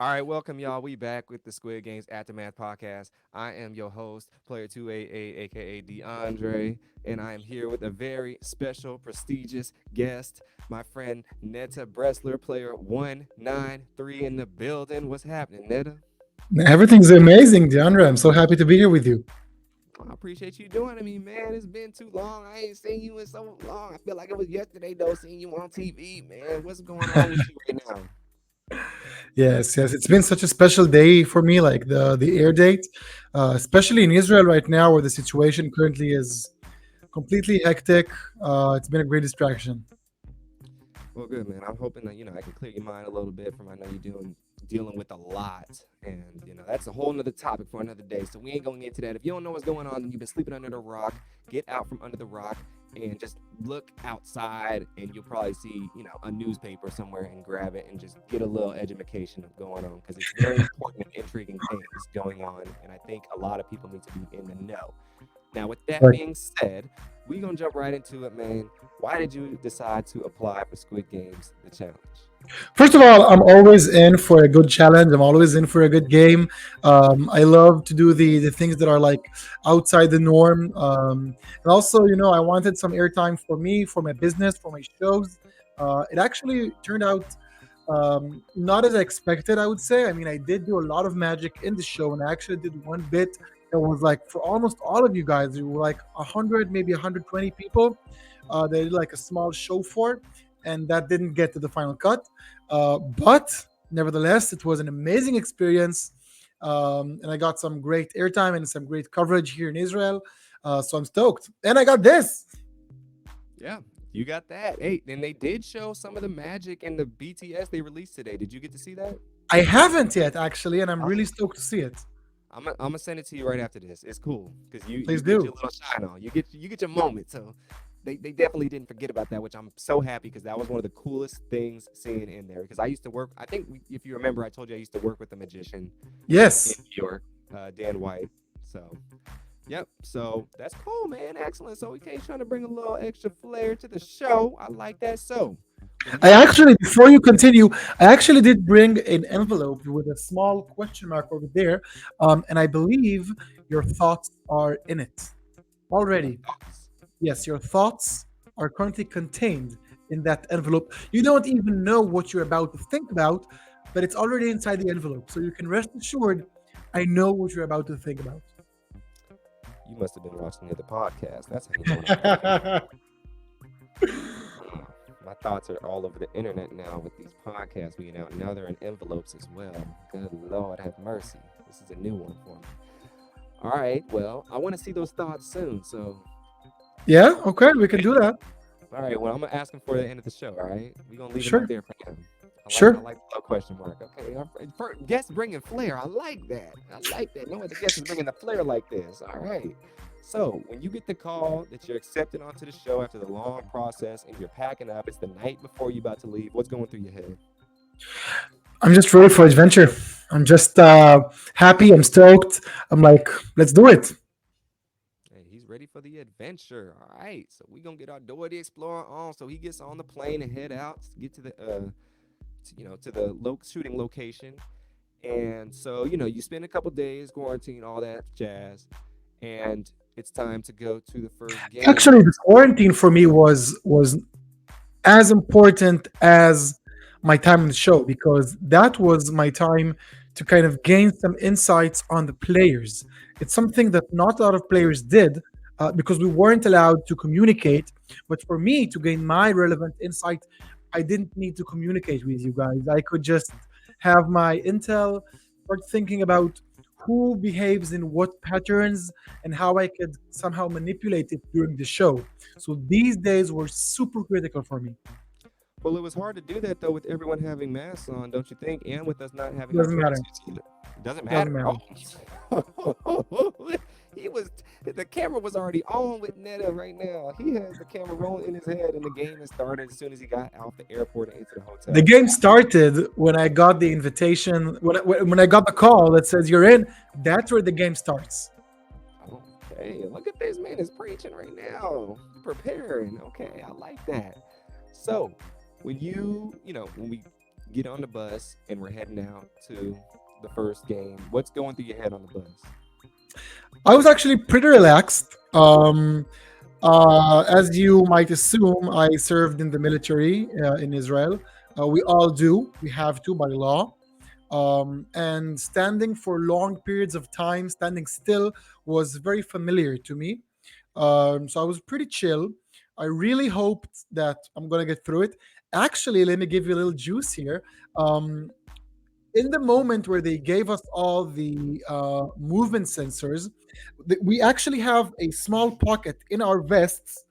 All right, welcome y'all. We back with the Squid Games Aftermath podcast. I am your host, Player 288, aka DeAndre, and I am here with a very special, prestigious guest, my friend Neta Bresler, Player 193 in the building. What's happening, Neta? Everything's amazing, DeAndre. I'm so happy to be here with you. I appreciate you doing it. I mean, man, it's been too long. I ain't seen you in so long. I feel like it was yesterday, though, seeing you on TV, man. What's going on with you right now? Yes, yes. It's been such a special day for me, like the air date, especially in Israel right now, where the situation currently is completely hectic. It's been a great distraction. Well, good man. I'm hoping that I can clear your mind a little bit from I know you're dealing with a lot, and that's a whole nother topic for another day. So we ain't gonna get into that. If you don't know what's going on and you've been sleeping under the rock, get out from under the rock and just look outside, and you'll probably see a newspaper somewhere and grab it and just get a little education of going on because it's very important and intriguing things going on, and I think a lot of people need to be in the know. Now, with that Right. being said, we're gonna jump right into it, man. Why did you decide to apply for Squid Games, the challenge? First of all, I'm always in for a good challenge. I'm always in for a good game. I love to do the things that are like outside the norm. And also, I wanted some airtime for me, for my business, for my shows. It actually turned out not as I expected, I would say. I mean, I did do a lot of magic in the show, and I actually did one bit that was like for almost all of you guys. It were like 100, maybe 120 people. They did like a small show for, and that didn't get to the final cut. But nevertheless, it was an amazing experience. And I got some great airtime and some great coverage here in Israel. So I'm stoked. And I got this. Yeah, you got that. Hey, and they did show some of the magic and the BTS they released today. Did you get to see that? I haven't yet, actually, and I'm Oh, really stoked to see it. I'm gonna send it to you right after this. It's cool because you Please get your do. little shine on. You get your moment. So they definitely didn't forget about that, which I'm so happy because that was one of the coolest things seeing in there. Because I used to work. I think if you remember, I told you I used to work with a magician in Yes. New York, Dan White. So yep. So that's cool, man. Excellent. So we came trying to bring a little extra flair to the show. I like that. So when I you get actually, before you continue, I actually did bring an envelope with a small question mark over there. And I believe your thoughts are in it my already. thoughts. Yes, your thoughts are currently contained in that envelope. You don't even know what you're about to think about, but it's already inside the envelope. So you can rest assured, I know what you're about to think about. You must have been watching the other podcast. That's how you know what I'm thinking. Mm. My thoughts are all over the internet now with these podcasts being out. Now they're in envelopes as well. Good Lord, have mercy. This is a new one for me. All right, well, I want to see those thoughts soon. So, Yeah, okay, we can do that. all right, well, I'm gonna ask them for the end of the show. All right, we're gonna leave them up Sure, there for now. I sure. like the little question mark. Okay, guest bringing flair. I like that. I like that. No other guest is bringing the flair like this. All right. So when you get the call that you're accepted onto the show after the long process and you're packing up, it's the night before you're about to leave. What's going through your head? I'm just ready for adventure. I'm just happy. I'm stoked. I'm like, let's do it. Hey, he's ready for the adventure. All right. So we're gonna get our Dora the Explorer on. So he gets on the plane and head out, get to the to the shooting location. And so, you spend a couple days quarantine, all that jazz, and it's time to go to the first game. Actually, the quarantine for me was as important as my time on the show because that was my time to kind of gain some insights on the players. It's something that not a lot of players did because we weren't allowed to communicate. But for me to gain my relevant insight, I didn't need to communicate with you guys. I could just have my intel, start thinking about who behaves in what patterns and how I could somehow manipulate it during the show. So these days were super critical for me. Well, it was hard to do that though with everyone having masks on, don't you think? And with us not having our Doesn't matter. tracksuits either. It doesn't Doesn't matter. matter. Oh, he was the camera was already on with Neta right now. He has the camera rolling in his head, and the game has started as soon as he got out the airport and into the The hotel. game started when I got the invitation, when I got the call that says you're in. That's where the game starts. Okay, look at this man is preaching right now, preparing. Okay, I like that. So, when when we get on the bus and we're heading out to the first game. What's going through your head on the bus? I was actually pretty relaxed. As you might assume, I served in the military in Israel. We all do. We have to by law. And standing for long periods of time, standing still, was very familiar to me. So I was pretty chill. I really hoped that I'm gonna get through it. Actually, let me give you a little juice here. Um, in the moment where they gave us all the movement sensors, we actually have a small pocket in our vests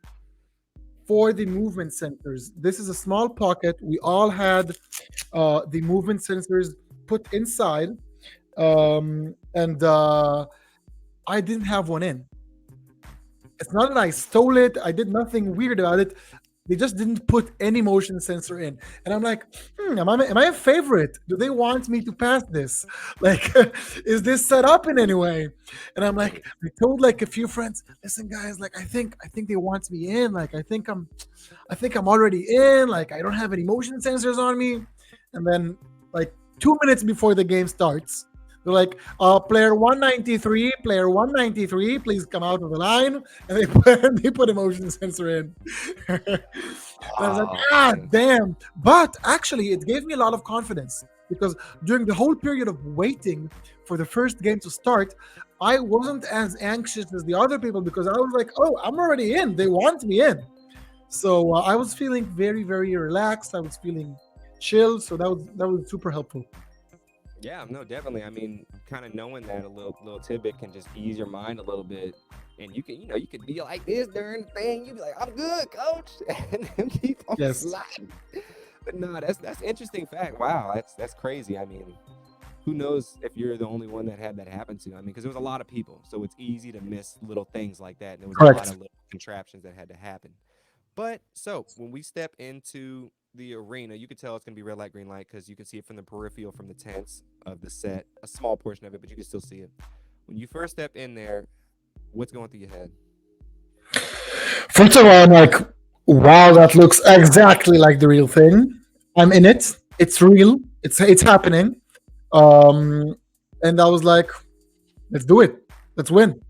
for the movement sensors. This is a small pocket. We all had the movement sensors put inside, and I didn't have one in. It's not that I stole it. I did nothing weird about it. They just didn't put any motion sensor in, and I'm like, am I a favorite? Do they want me to pass this? Like, is this set up in any way? And I'm like, I told like a few friends, listen, guys, like I think they want me in. Like, I think I'm already in. Like, I don't have any motion sensors on me. And then, like 2 minutes before the game starts, they're like, player 193, player 193, please come out of the line. And they put a motion sensor in. And I was like, Oh, man. damn. But actually, it gave me a lot of confidence because during the whole period of waiting for the first game to start, I wasn't as anxious as the other people because I was like, oh, I'm already in. They want me in. So I was feeling very, very relaxed. I was feeling chill. So that was super helpful. Yeah, no, definitely. I mean, kind of knowing that a little tidbit can just ease your mind a little bit, and you can, you could be like this during the thing. You be like, "I'm good, coach," and then keep on Yes, sliding. But no, that's interesting fact. Wow, that's crazy. I mean, who knows if you're the only one that had that happen to? I mean, because there was a lot of people, so it's easy to miss little things like that. And there was a lot correct. of little contraptions that had to happen. But so when we step into the arena, you could tell it's gonna be red light, green light because you can see it from the peripheral, from the tents of the set, a small portion of it, but you can still see it. When you first step in there, what's going through your head? First of all, I'm like, wow, that looks exactly like the real thing. I'm in it. It's real. It's happening. Um, and I was like, let's do it. Let's win.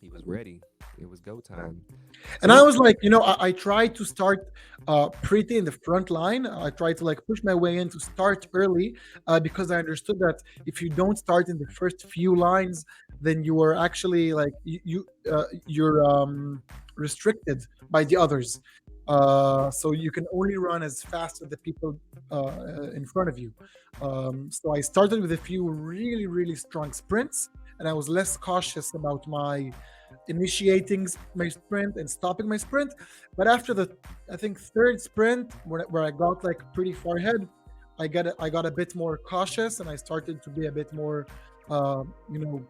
He was ready. It was go time. And So I let's was like, I tried to start pretty in the front line. I tried to like push my way in to start early because I understood that if you don't start in the first few lines, then you are actually like you're restricted by the others. So you can only run as fast as the people in front of you. So I started with a few really, really strong sprints, and I was less cautious about my initiating my sprint and stopping my sprint. But after the, I think, third sprint, where I got like pretty far ahead, I got a bit more cautious and I started to be a bit more, uh, you know,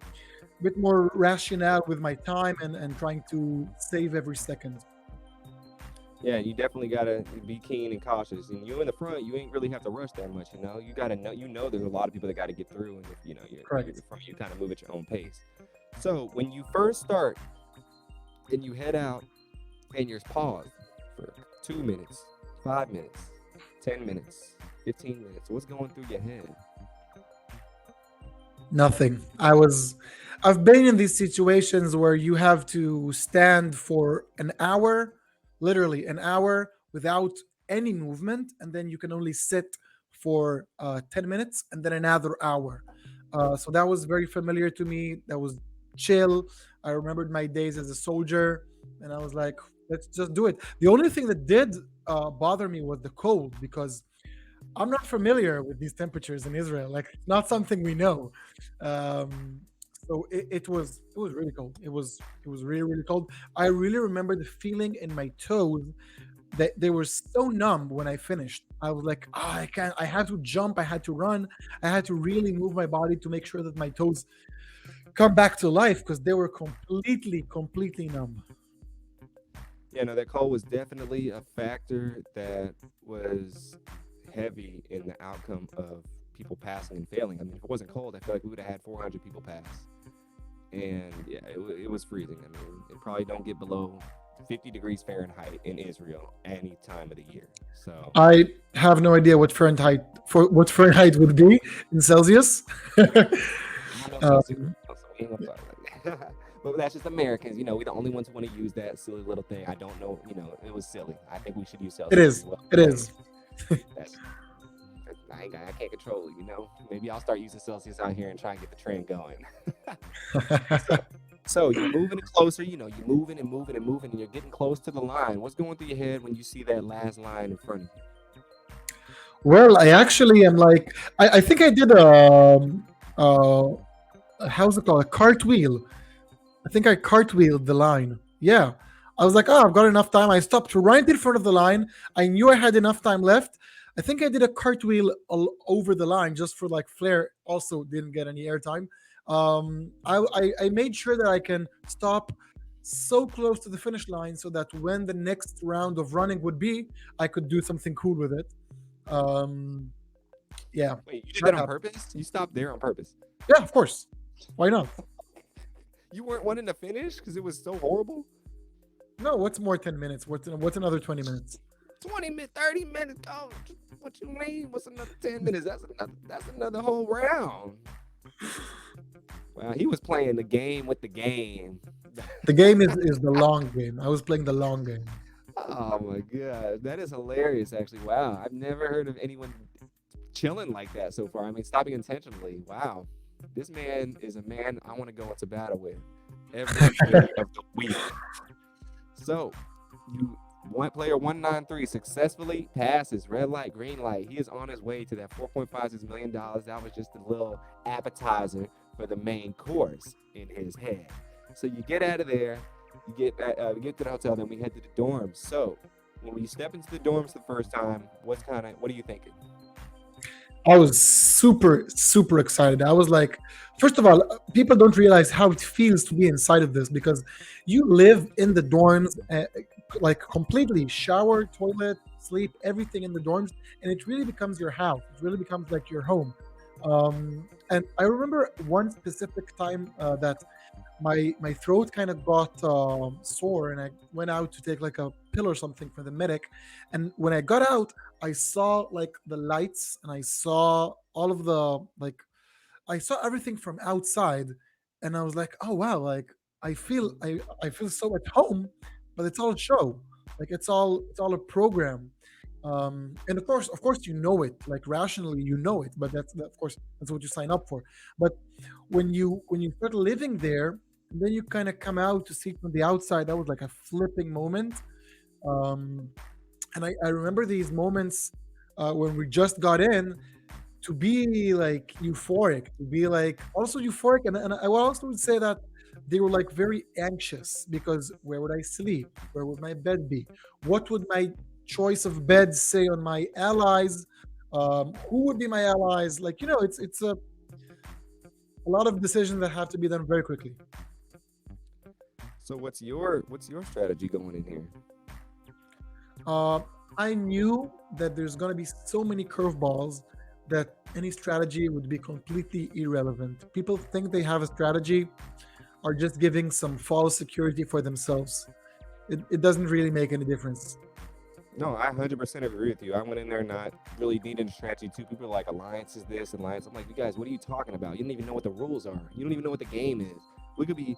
bit more rational with my time and trying to save every second. yeah, you definitely gotta be keen and cautious. And you in the front, you ain't really have to rush that much. You gotta know. There's a lot of people that got to get through, and if you're Correct. the front, you kind of move at your own pace. So when you first start and you head out and you're paused for 2 minutes, 5 minutes, 10 minutes, 15 minutes, what's going through your head? Nothing. I've been in these situations where you have to stand for an hour, literally an hour, without any movement, and then you can only sit for 10 minutes and then another hour. So that was very familiar to me. That was chill. I remembered my days as a soldier, and I was like, let's just do it. The only thing that did bother me was the cold because I'm not familiar with these temperatures in Israel. Like, not something we know. Um, so it was really cold. It was really, really cold. I really remember the feeling in my toes that they were so numb when I finished. I was like, I can't. I had to jump. I had to run. I had to really move my body to make sure that my toes come back to life because they were completely, completely numb. Yeah, no, that cold was definitely a factor that was heavy in the outcome of people passing and failing. I mean, if it wasn't cold, I feel like we would have had 400 people pass. And yeah, it was freezing. I mean, it probably don't get below 50 degrees Fahrenheit in Israel any time of the year. So I have no idea what Fahrenheit would be in Celsius. I don't know uh, Celsius, so we ain't gonna talk like that. But that's just Americans, we're the only ones who want to use that silly little thing. I don't know, it was silly. I think we should use it Celsius as is. well. It But hey, is. that's I can't control it. Maybe I'll start using Celsius out here and try and get the trend going. So, so you're moving it closer. You're moving and moving and moving, and you're getting close to the line. What's going through your head when you see that last line in front of you? Well, I actually am like I think I did uh how's it called, a cartwheel. I think I cartwheeled the line. Yeah. I was like, oh, I've got enough time. I stopped right in front of the line. I knew I had enough time left. I think I did a cartwheel over the line just for like flair. Also, didn't get any airtime. I made sure that I can stop so close to the finish line so that when the next round of running would be, I could do something cool with it. Um, yeah, Wait, you did that that on happened. purpose? You stopped there on purpose? Yeah, of course. Why not? You weren't wanting to finish because it was so horrible? No, what's more 10 minutes? What's another 20 minutes? 20 minutes, 30 minutes. Oh, what you mean? What's another 10 minutes? That's another whole round. Wow, he was playing the game with the game. The game is the long game. I was playing the long game. Oh my god, that is hilarious. Actually, wow, I've never heard of anyone chilling like that so far. I mean, stopping intentionally. Wow, this man is a man I want to go into battle with every day of the week. So, you one player 193 successfully passes red light, green light. He is on his way to that $4.56 million. That was just a little appetizer for the main course in his head. So you get out of there, we get to the hotel, then we head to the dorms. So when we step into the dorms the first time, what are you thinking? I was super, super excited. I was like, first of all, people don't realize how it feels to be inside of this because you live in the dorms, like completely shower, toilet, sleep, everything in the dorms, and it really becomes your house. It really becomes like your home. And I remember one specific time that my throat kind of got sore, and I went out to take like a pill or something for the medic. And when I got out, I saw like the lights, and I saw all of the like I saw everything from outside, and I was like, oh wow, like I feel so at home, but it's all a show, like it's all a program. And of course you know it, like rationally you know it, but of course that's what you sign up for. But when you start living there, and then you kind of come out to see it from the outside, that was like a flipping moment. um and I remember these moments when we just got in, to be like euphoric, to be like also euphoric, and I would also would say that they were like very anxious because where would I sleep? Where would my bed be? What would my choice of bed say on my allies? Who would be my allies? Like it's a lot of decisions that have to be done very quickly. So what's your strategy going in here? Uh, I knew that there's gonna be so many curveballs that any strategy would be completely irrelevant. People think they have a strategy, are just giving some false security for themselves. It doesn't really make any difference. No, I 100% agree with you. I went in there not really needing a strategy too. People are like, alliance is this, alliance. I'm like, you guys, what are you talking about? You don't even know what the rules are. You don't even know what the game is. We could be,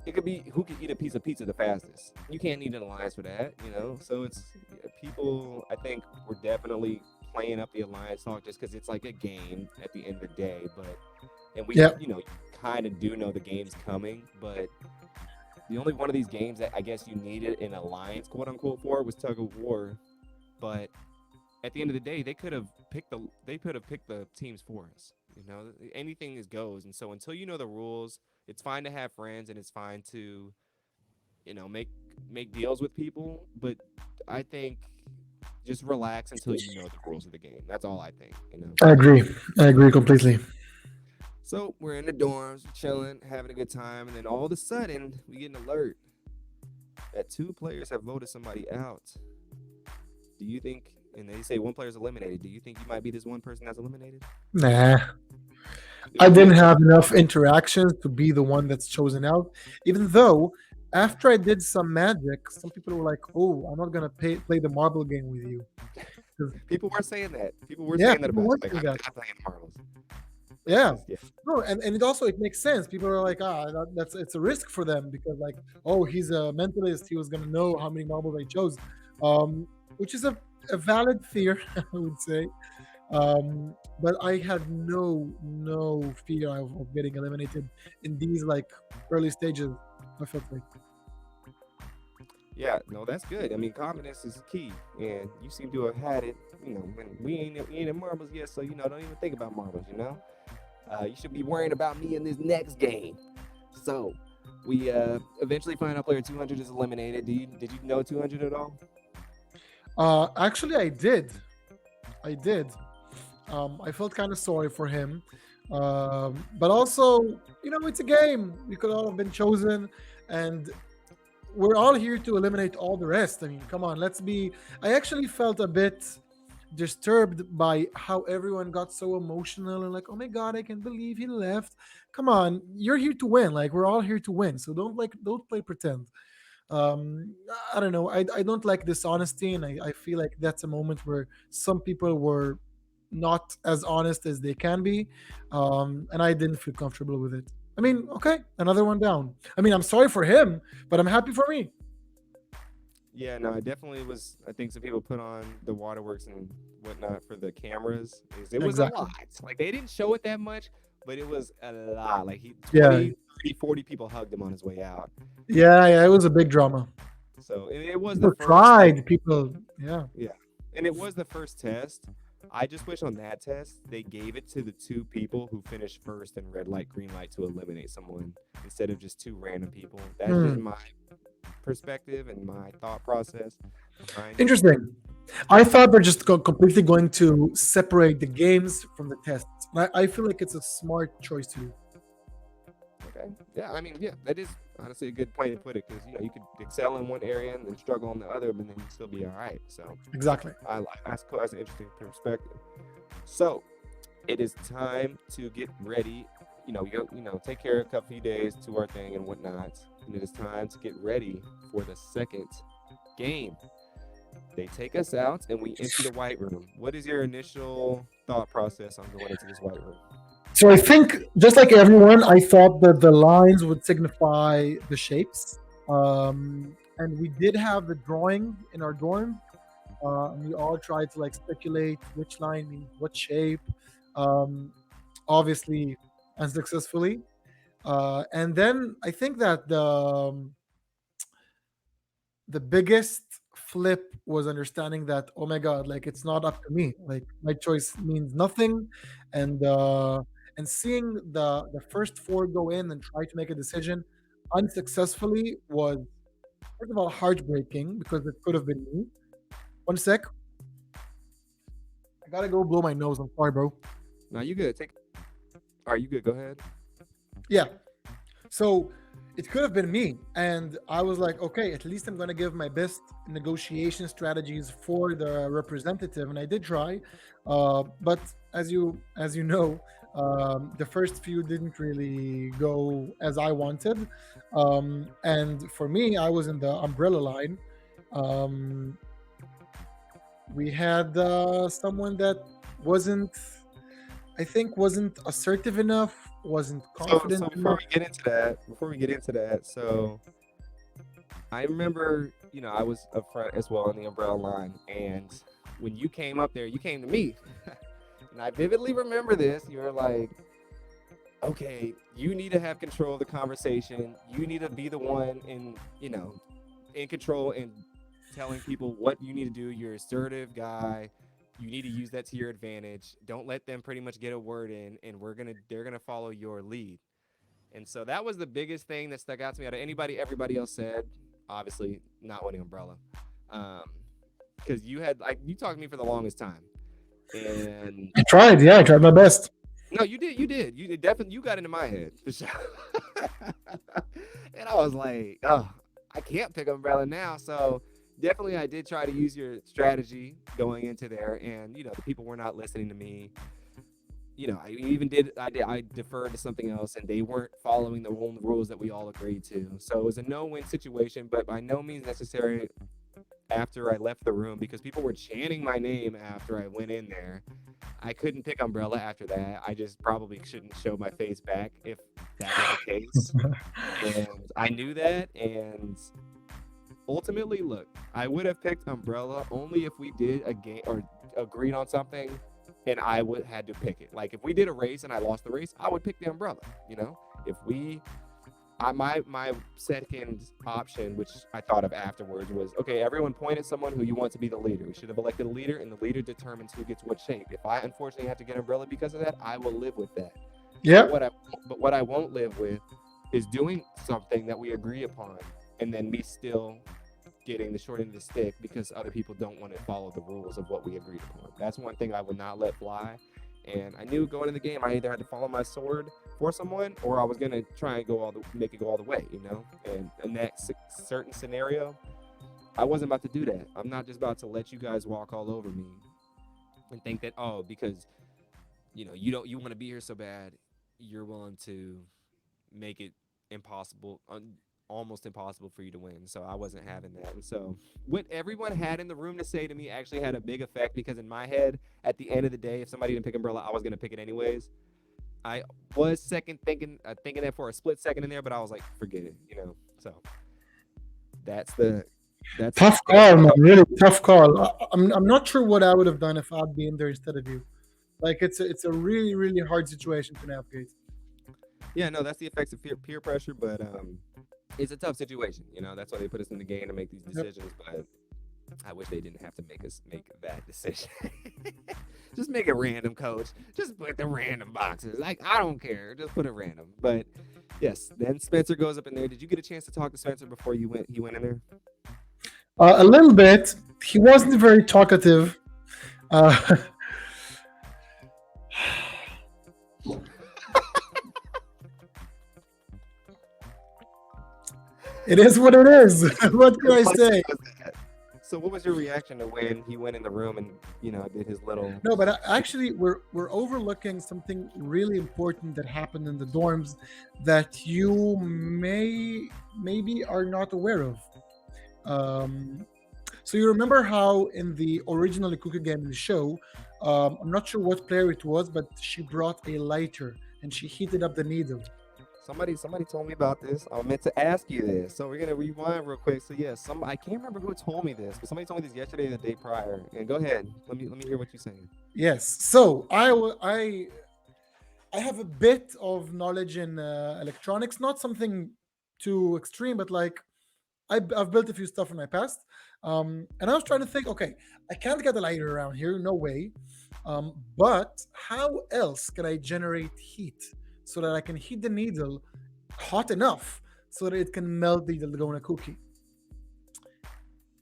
it could be who could eat a piece of pizza the fastest. You can't need an alliance for that. So it's people. I think we're definitely playing up the alliance talk just because it's like a game at the end of the day. But and we, Yeah, kind of do know the game's coming, but the only one of these games that I guess you needed an alliance, quote unquote, for was tug of war. But at the end of the day, they could have picked the teams for us. Anything is goes, and so until you know the rules, it's fine to have friends and it's fine to make deals with people. But I think just relax until you know the rules of the game. That's all I think. I agree. I agree completely. So we're in the dorms, chilling, having a good time, and then all of a sudden we get an alert that two players have voted somebody out. Do you think? And they say one player's eliminated. Do you think you might be this one person that's eliminated? Nah, I Who didn't is it? have enough interactions to be the one that's chosen out, even though after I did some magic, some people were like, "Oh, I'm not gonna play the marble game with you." 'Cause, People were saying that. People were yeah, saying that people about were you. Like, saying I'm that. not playing marbles. Yeah. Cause yeah, No, and it also it makes sense. People are like, that's it's a risk for them because like, oh, he's a mentalist. He was gonna know how many marbles I chose, which is a valid fear, I would say. But I had no fear of getting eliminated in these like early stages. I felt like yeah, no, that's good. I mean, confidence is key, and you seem to have had it. You know, when we ain't in marbles yet, so don't even think about marbles. You should be worrying about me in this next game. So, we eventually find out player 200 is eliminated. Did you know 200 at all? actually I did. I felt kind of sorry for him, but also it's a game. We could all have been chosen, and we're all here to eliminate all the rest. I mean, come on, let's be. I actually felt a bit disturbed by how everyone got so emotional and like, oh my god, I can't believe he left. Come on, you're here to win. Like we're all here to win. So don't play pretend. um I don't know. I don't like dishonesty, and I feel like that's a moment where some people were not as honest as they can be, and I didn't feel comfortable with it. I mean, okay, another one down. I mean, I'm sorry for him, but I'm happy for me. Yeah, no, it definitely was. I think some people put on the waterworks and whatnot for the cameras. It was a Exactly. lot. Like they didn't show it that much, but it was a lot. Like he Yeah, 20, 30, 40 people hugged him on his way out. yeah, it was a big drama. So it was the People first like cried. People, yeah. yeah, and it was the first test. I just wish on that test they gave it to the two people who finished first in red light, green light to eliminate someone instead of just two random people. That's just Hmm. my perspective and my thought process behind it. Interesting. I thought they're just completely going to separate the games from the tests. I feel like it's a smart choice to do. Okay. Yeah, I mean, yeah, that is honestly a good point to put it because you could excel in one area and then struggle in the other, but then you'd still be all right. So Exactly. I like that's cool. That's an interesting perspective. So it is time to get ready. We go, take care of a couple few days to our thing and whatnot, and it is time to get ready for the second game. They take us out and we enter the white room. What is your initial thought process on going into this white room? So I think, just like everyone, I thought that the lines would signify the shapes. And we did have the drawing in our dorm, and we all tried to like speculate which line means what shape. Um, Obviously, unsuccessfully. And then I think that the biggest flip was understanding that, oh my god, like it's not up to me, like my choice means nothing. And seeing the first four go in and try to make a decision unsuccessfully was, first of all, heartbreaking because it could have been me. One sec, I gotta go blow my nose. I'm sorry, bro. No, you good. Are you good? Go ahead. Yeah. So it could have been me. And I was like, okay, at least I'm going to give my best negotiation strategies for the representative. And I did try. But as you know, the first few didn't really go as I wanted. And for me, I was in the umbrella line. Um, we had someone that wasn't, I think, wasn't assertive enough, wasn't So confident enough. before we get into that, so I remember, I was up front as well in the umbrella line, and when you came up there, you came to me, and I vividly remember this. You were like, "Okay, you need to have control of the conversation. You need to be the one in control and telling people what you need to do. You're an assertive guy. You need to use that to your advantage. Don't let them pretty much get a word in, and they're gonna follow your lead." And so that was the biggest thing that stuck out to me out of everybody else said. Obviously, not winning umbrella, um, because you talked to me for the longest time, and I tried, yeah, I tried my best. no, you definitely you got into my head for sure. And I was like, oh, I can't pick umbrella now, so definitely I did try to use your strategy going into there, and the people were not listening to me. I even I deferred to something else, and they weren't following the rules that we all agreed to. So it was a no-win situation, but by no means necessary after I left the room because people were chanting my name after I went in there. I couldn't pick Umbrella after that. I just probably shouldn't show my face back if that was the case. And I knew that. And ultimately, look, I would have picked Umbrella only if we did a game or agreed on something and I would had to pick it. Like if we did a race and I lost the race, I would pick the Umbrella. If we my second option, which I thought of afterwards, was okay. Everyone point at someone who you want to be the leader. We should have elected a leader, and the leader determines who gets what shape. If I unfortunately have to get Umbrella because of that, I will live with that. But Yeah. what I won't live with is doing something that we agree upon, and then me still getting the short end of the stick because other people don't want to follow the rules of what we agreed upon. That's one thing I would not let fly. And I knew going in the game, I either had to follow my sword for someone, or I was gonna try and make it go all the way, And in that certain scenario, I wasn't about to do that. I'm not just about to let you guys walk all over me and think that because you want to be here so bad, you're willing to make it impossible, almost impossible for you to win. So I wasn't having that. And so what everyone had in the room to say to me actually had a big effect because in my head, at the end of the day, if somebody didn't pick Umbrella, I was gonna pick it anyways. I was second thinking that for a split second in there, but I was like, forget it, So that's the Tough that's call, man. Really tough call. I'm not sure what I would have done if I'd been there instead of you. Like it's a really really hard situation to navigate. yeah, no, that's the effects of peer pressure, but it's a tough situation. That's why they put us in the game to make these Yep. decisions. But I wish they didn't have to make us make that decision. Just make it random, coach. Just put the random boxes. Like I don't care. Just put it random. But yes, then Spencer goes up in there. Did you get a chance to talk to Spencer before you went? He went in there. A little bit. He wasn't very talkative. Uh, it is what it is. What can I say? So, what was your reaction to when he went in the room and did his little? No, but actually, we're overlooking something really important that happened in the dorms that you maybe are not aware of. Um, so you remember how in the original Cookie game in the show, I'm not sure what player it was, but she brought a lighter and she heated up the needle. Somebody told me about this. I meant to ask you this, so we're gonna rewind real quick. So yes, I can't remember who told me this, but somebody told me this yesterday or the day prior. And go ahead, let me hear what you're saying. Yes. So I have a bit of knowledge in electronics, not something too extreme, but like I've built a few stuff in my past. And I was trying to think, okay, I can't get a lighter around here, no way. But how else can I generate heat so that I can heat the needle hot enough so that it can melt the dalgona cookie?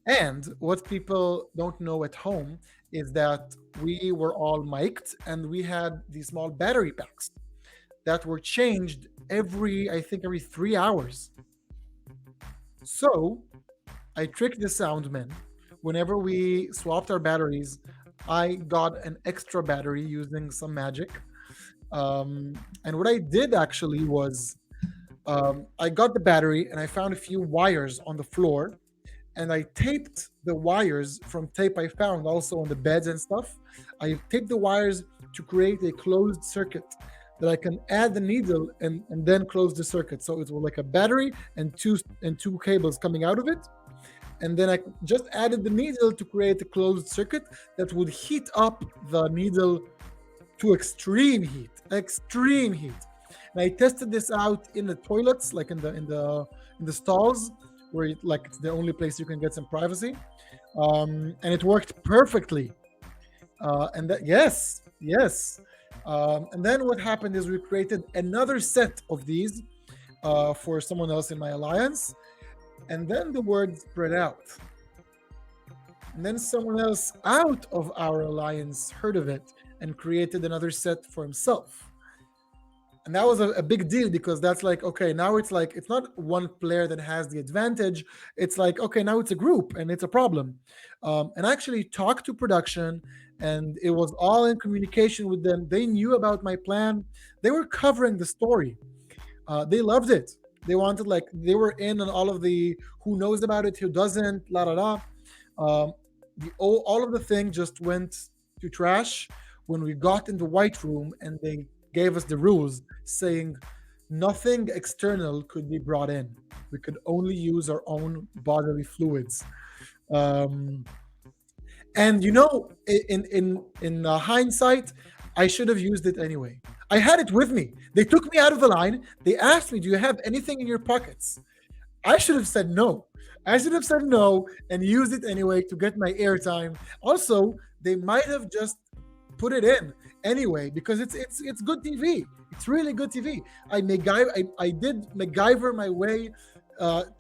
And what people don't know at home is that we were all mic'd and we had these small battery packs that were changed I think, every 3 hours. So I tricked the soundman. Whenever we swapped our batteries, I got an extra battery using some magic. And what I did actually was I got the battery and I found a few wires on the floor and I taped the wires from tape I found also on the beds and stuff. I taped the wires to create a closed circuit that I can add the needle and then close the circuit. So it was like a battery and two cables coming out of it. And then I just added the needle to create a closed circuit that would heat up the needle to extreme heat, extreme heat. And I tested this out in the toilets, like in the stalls, where like it's the only place you can get some privacy, and it worked perfectly. And that yes, yes. And then what happened is we created another set of these for someone else in my alliance, and then the word spread out. And then someone else out of our alliance heard of it and created another set for himself. And that was a big deal because that's like, okay, now it's like it's not one player that has the advantage. It's like, okay, now it's a group and it's a problem. And I actually talked to production, and it was all in communication with them. They knew about my plan. They were covering the story. They loved it. They wanted, like, they were in on all of the who knows about it, who doesn't, la la la. Um, all of the thing just went to trash when we got in the white room and they gave us the rules saying nothing external could be brought in. We could only use our own bodily fluids. Um, and in hindsight, I should have used it anyway. I had it with me. They took me out of the line. They asked me, "Do you have anything in your pockets?" I should have said no. I should have said no and used it anyway to get my airtime. Also, they might have just put it in anyway because it's good TV. It's really good TV. I did MacGyver my way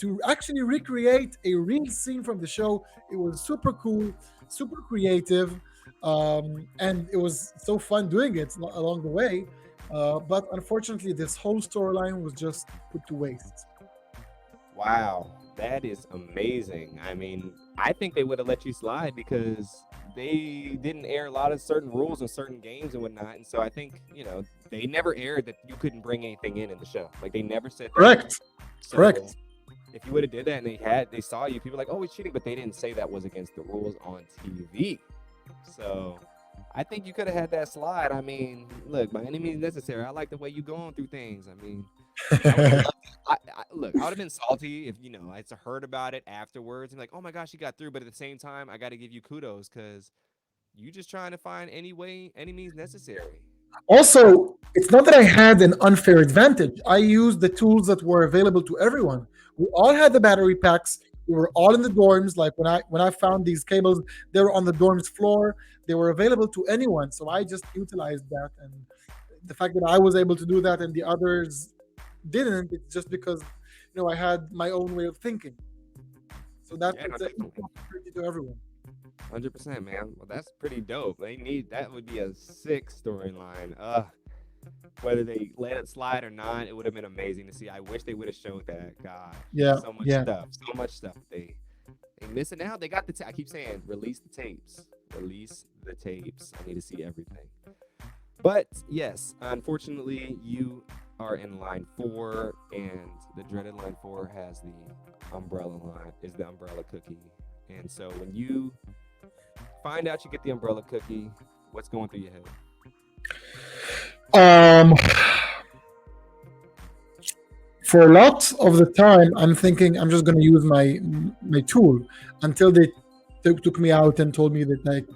to actually recreate a real scene from the show. It was super cool, super creative, and it was so fun doing it along the way. But unfortunately, this whole storyline was just put to waste. Wow, that is amazing. I mean, I think they would have let you slide because they didn't air a lot of certain rules in certain games and whatnot. And so I think, they never aired that you couldn't bring anything in the show. Like they never said that. Correct. So Correct. if you would have did that and they saw you, people were like, oh, he's cheating, but they didn't say that was against the rules on TV. So I think you could have had that slide. I mean, look, by any means necessary. I like the way you going through things. I mean, I would have loved look, I would have been salty if I heard about it afterwards and like, oh my gosh, you got through. But at the same time, I got to give you kudos because you just trying to find any way, any means necessary. Also, it's not that I had an unfair advantage. I used the tools that were available to everyone. We all had the battery packs. We were all in the dorms. Like when I found these cables, they were on the dorm's floor. They were available to anyone. So I just utilized that. And the fact that I was able to do that and the others didn't, it's just because I had my own way of thinking. So that's Yeah, no, it's an definitely. equal opportunity to everyone. 100%, man. Well, that's pretty dope. They need that would be a sick storyline. Whether they let it slide or not, it would have been amazing to see. I wish they would have showed that. Gosh, Yeah, so much yeah. stuff, so much stuff. They missing out. They got the. I keep saying, release the tapes. Release the tapes. I need to see everything. But yes, unfortunately, you are in line 4, and the dreaded line 4 has the umbrella line. Is the umbrella cookie, and so when you find out you get the umbrella cookie, what's going through your head? Um, for a lot of the time, I'm thinking I'm just going to use my tool until they took me out and told me that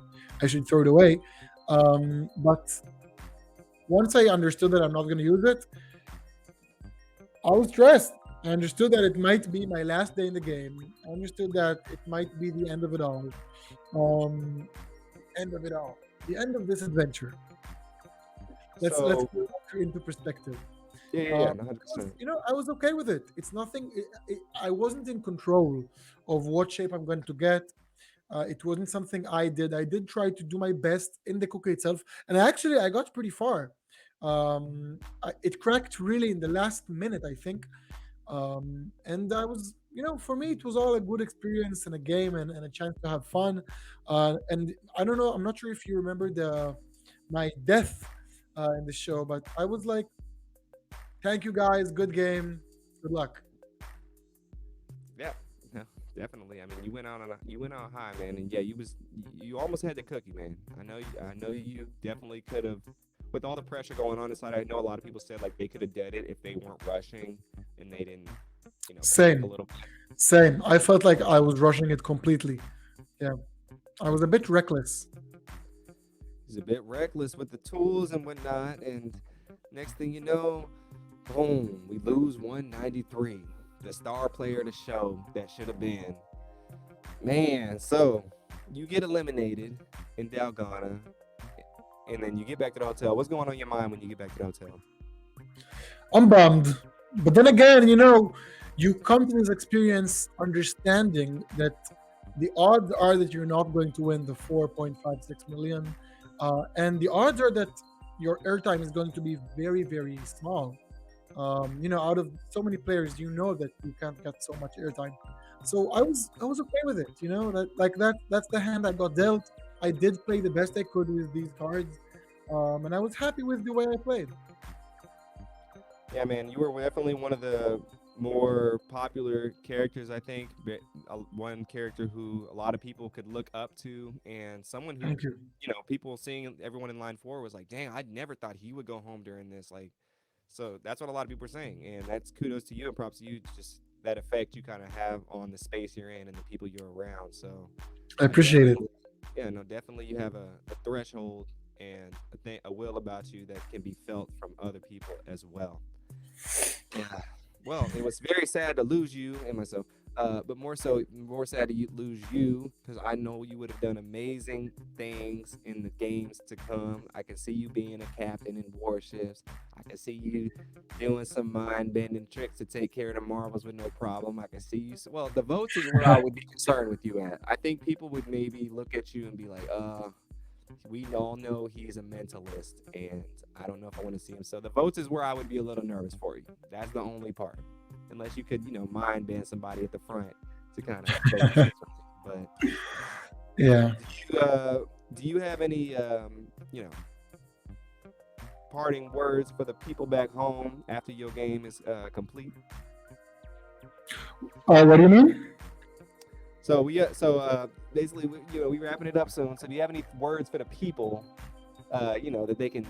I should throw it away. But once I understood that I'm not going to use it, I was stressed. I understood that it might be my last day in the game. I understood that it might be the end of it all. Um, end of it all. The end of this adventure. Let's So put it into perspective. yeah, 100%. I was okay with it. It's nothing. I wasn't in control of what shape I'm going to get. It wasn't something I did. I did try to do my best in the cookie itself, and I got pretty far. It cracked really in the last minute, I think. And I was, for me, it was all a good experience and a game and a chance to have fun. And I don't know. I'm not sure if you remember the my death in the show, but I was like, "Thank you guys. Good game. Good luck." Yeah, yeah, definitely. I mean, you went out high, man, and yeah, you almost had the cookie, man. I know you definitely could have. With all the pressure going on inside, I know a lot of people said like they could have did it if they weren't rushing and they didn't, panic a Same, little bit. same. I felt like I was rushing it completely. Yeah, I was a bit reckless. He's a bit reckless with the tools and whatnot, and next thing you know, boom, we lose 193. The star player of the show that should have been. Man, so you get eliminated in Dalgona, and then you get back to the hotel. What's going on in your mind when you get back to the hotel? I'm bummed. But then again, you come to this experience understanding that the odds are that you're not going to win the 4.56 million. And the odds are that your airtime is going to be very, very small. Out of so many players, that you can't get so much airtime. So I was okay with it. That's the hand I got dealt. I did play the best I could with these cards, and I was happy with the way I played. Yeah, man, you were definitely one of the more popular characters, I think. One character who a lot of people could look up to, and someone who, Thank you. people seeing everyone in line four was like, dang, I never thought he would go home during this. Like, so that's what a lot of people are saying, and that's kudos to you and props to you. Just that effect you kind of have on the space you're in and the people you're around. So, I appreciate it. definitely, yeah, no, definitely you have a threshold and a will about you that can be felt from other people as well. Yeah. Well, it was very sad to lose you and myself, but more sad to lose you because I know you would have done amazing things in the games to come. I can see you being a captain in warships. I can see you doing some mind bending tricks to take care of the marbles with no problem. I can see you. Well, the votes is where I would be concerned with you at. I think people would maybe look at you and be like, we all know he's a mentalist, and I don't know if I want to see him. So the votes is where I would be a little nervous for you. That's the only part, unless you could, mind bend somebody at the front to kind of. But Yeah. do you have any, parting words for the people back home after your game is complete? What do you mean? So basically, we wrapping it up soon. So do you have any words for the people, that they can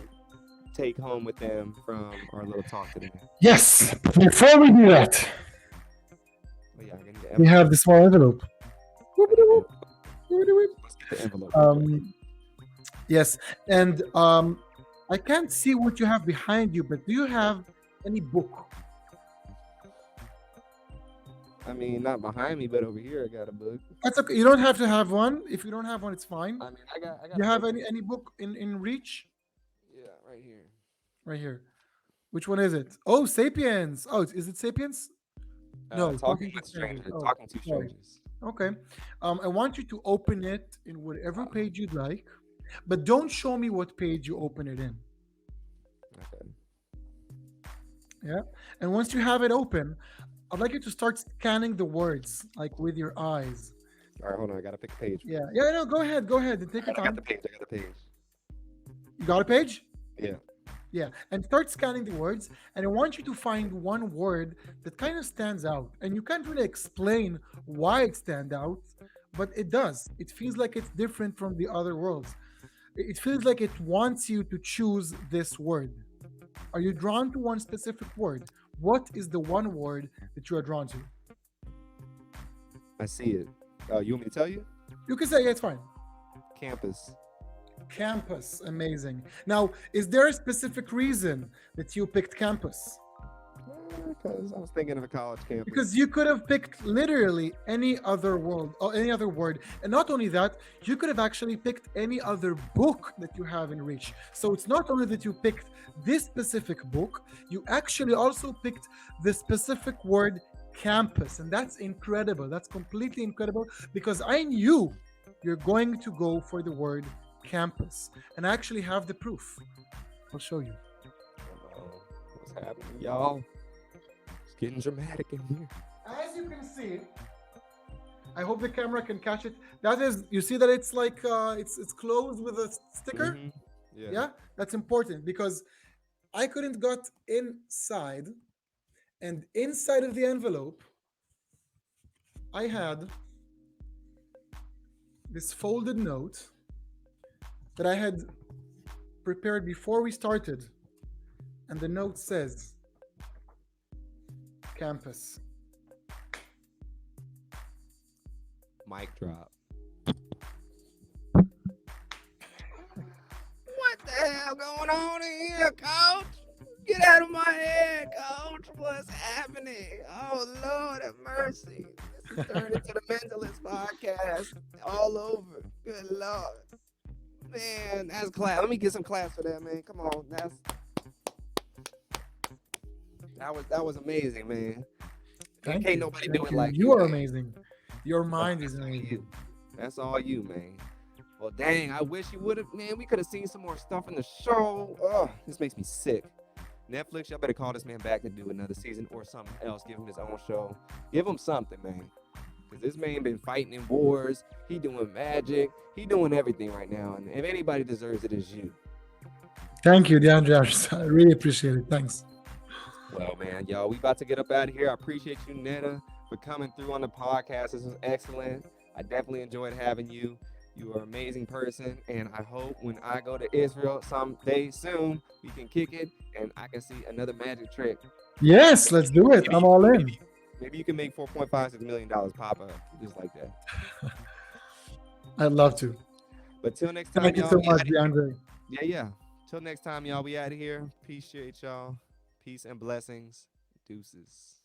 take home with them from our little talk today? Yes. Before we do that, Oh, yeah, we have the small envelope. let's get the envelope. Yes, and I can't see what you have behind you, but do you have any book? I mean, not behind me, but over here, I got a book. That's okay. You don't have to have one. If you don't have one, it's fine. I mean, I got You a have book. any book in reach? Yeah, right here. Right here. Which one is it? Oh, Sapiens. Oh, is it Sapiens? No, Talking Talking to with Strangers. strangers. Oh, Talking to sorry. strangers. Okay. I want you to open it in whatever page you'd like, but don't show me what page you open it in. Okay. Yeah. And once you have it open, I'd like you to start scanning the words like with your eyes. All right, hold on. I gotta pick a page. Yeah. Yeah. No, go ahead. Go ahead and take your I got time. the page. I got the page. You got a page? Yeah. Yeah, and start scanning the words. And I want you to find one word that kind of stands out. And you can't really explain why it stands out, but it does. It feels like it's different from the other words. It feels like it wants you to choose this word. Are you drawn to one specific word? What is the one word that you are drawn to? I see it. You want me to tell you? You can say, yeah, it's fine. Campus. Campus, amazing. Now, is there a specific reason that you picked campus? Because I was thinking of a college campus. Because you could have picked literally any other world or any other word. And not only that, you could have actually picked any other book that you have in reach. So it's not only that you picked this specific book, you actually also picked the specific word campus. And that's incredible. That's completely incredible because I knew you're going to go for the word campus. And I actually have the proof. I'll show you. What's happening, y'all? It's getting dramatic in here. As you can see, I hope the camera can catch it. That is, you see that it's like it's closed with a sticker. Mhm. Yeah, that's important because I couldn't got inside, and inside of the envelope, I had this folded note that I had prepared before we started, and the note says campus. Mic drop. What the hell going on in here, coach? Get out of my head, coach. What's happening? Oh, Lord have mercy. This is turned into the Mentalist podcast all over. Good Lord. Man, that's class. Let me get some claps for that, man. Come on. That was amazing, man. Thank Can't you. nobody Thank do it you. like You are man. amazing. Your mind is That's all amazing. you. That's all you, man. Well, dang, I wish you would have. Man, we could have seen some more stuff in the show. Oh, this makes me sick. Netflix, y'all better call this man back to do another season or something else. Give him his own show. Give him something, man. Because this man been fighting in wars. He doing magic. He doing everything right now. And if anybody deserves it, it's you. Thank you, DeAndre. I really appreciate it. Thanks. Well, man, y'all, we about to get up out of here. I appreciate you, Neta, for coming through on the podcast. This was excellent. I definitely enjoyed having you. You are an amazing person, and I hope when I go to Israel someday soon, we can kick it, and I can see another magic trick. Yes, let's do it. I'm all in. Maybe you can make $4.56 million pop up just like that. I'd love to. But till next time, Thank you y'all. so much, DeAndre. Yeah. Till next time, y'all. We out of here. Appreciate y'all. Peace and blessings. Deuces.